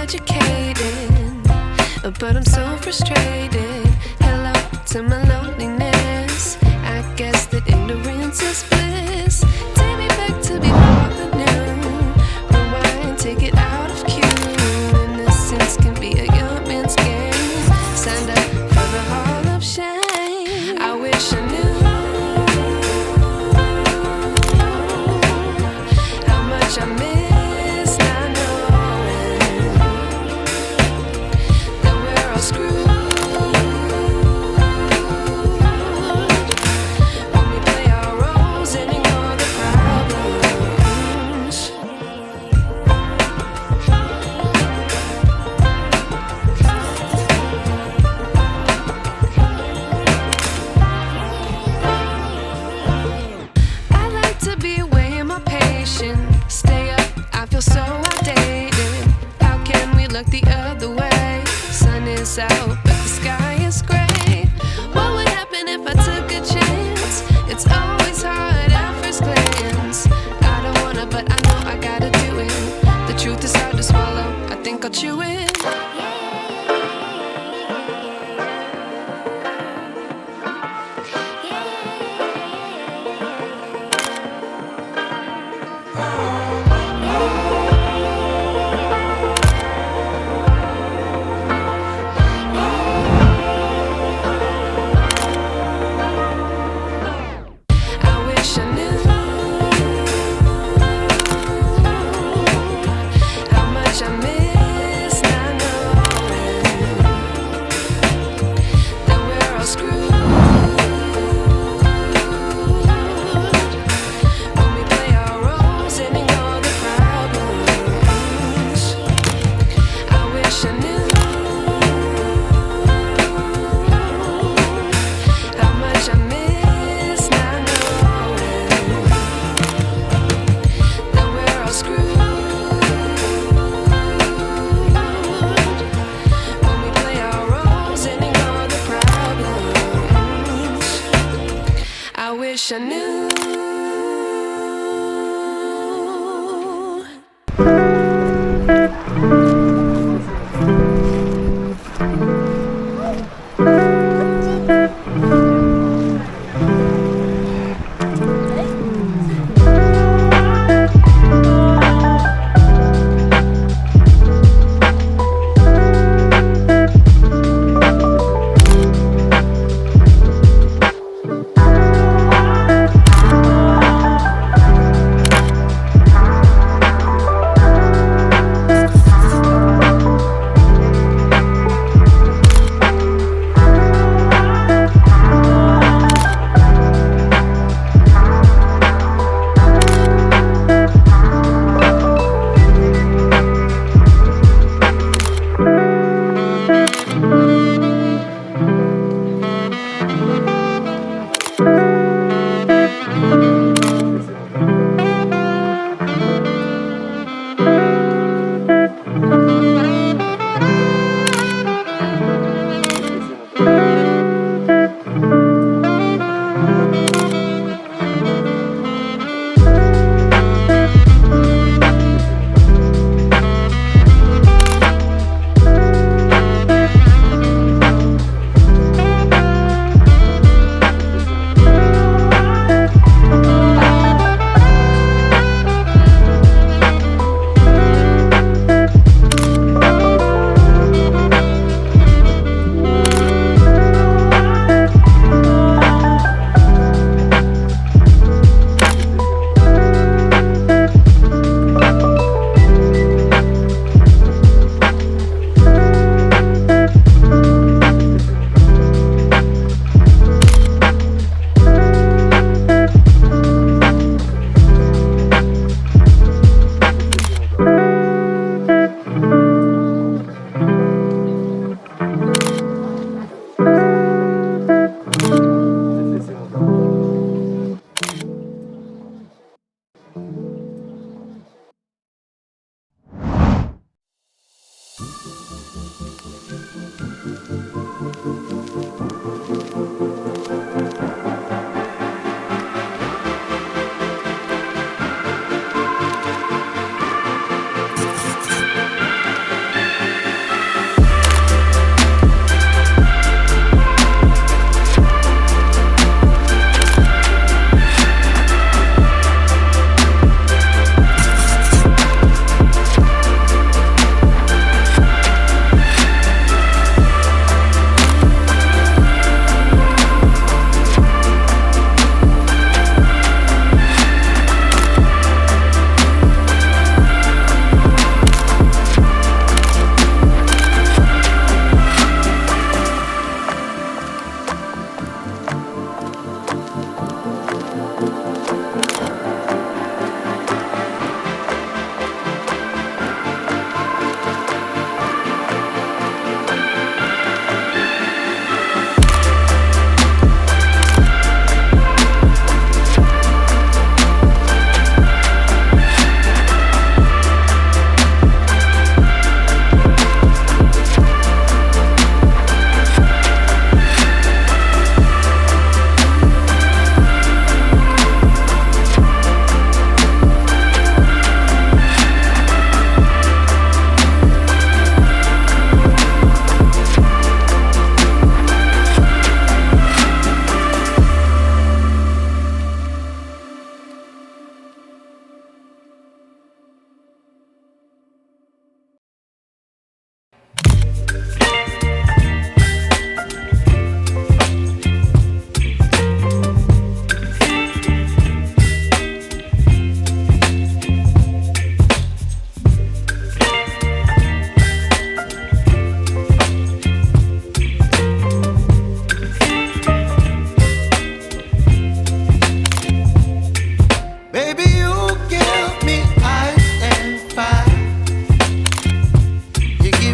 educated, but I'm so frustrated. Hello to my loneliness. I guess that ignorance is bliss. Take me back to before the new. Rewind, take it out of cue. Innocence can be a young man's game. Signed up for the hall of shame. I wish I knew how much I miss not knowing that we're all screwed. Stay up, I feel so outdated. How can we look the other way? Sun is out, but the sky is gray. What would happen if I took a chance? It's always hard at first glance. I don't wanna, but I know I gotta do it. The truth is hard to swallow, I think I'll chew it. I miss not knowing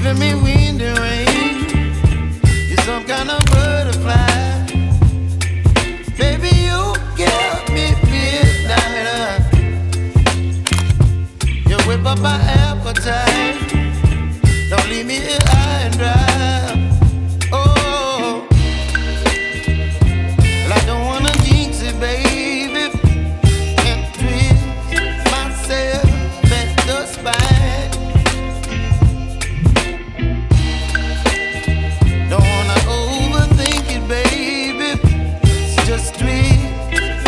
giving me wind and rain. You're some kind of butterfly. Baby, you give me midnight. You whip up my appetite. Don't leave me here high and dry. Oh, well, I don't wanna jinx it, baby. Can't twist myself at the spine. Don't wanna overthink it, baby. It's just twist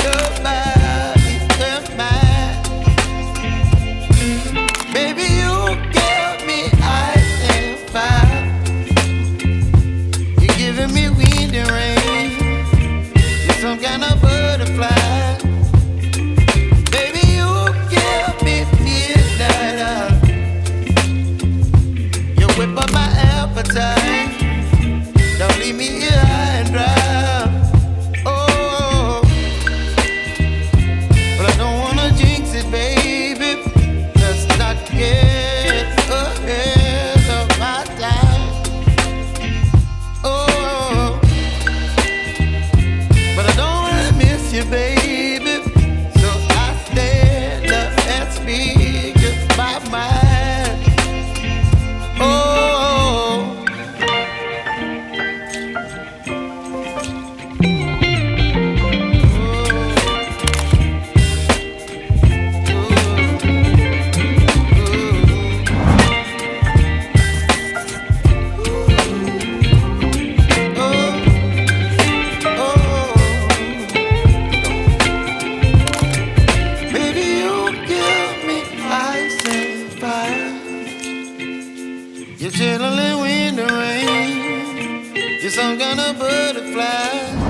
your body and mine. Baby, you give me ice and fire. You're giving me wind and rain. You're some kind of butterfly. Baby, you give me midnight. You whip up my appetite. Don't leave me here high and dry. Oh, but I don't wanna jinx it, baby. Let's not get ahead of my time. Oh, but I don't wanna miss you, baby. So I stand up and speak just my mind. Oh. Baby, you give me ice and fire. You're chilling wind and rain. You're some kind of butterfly.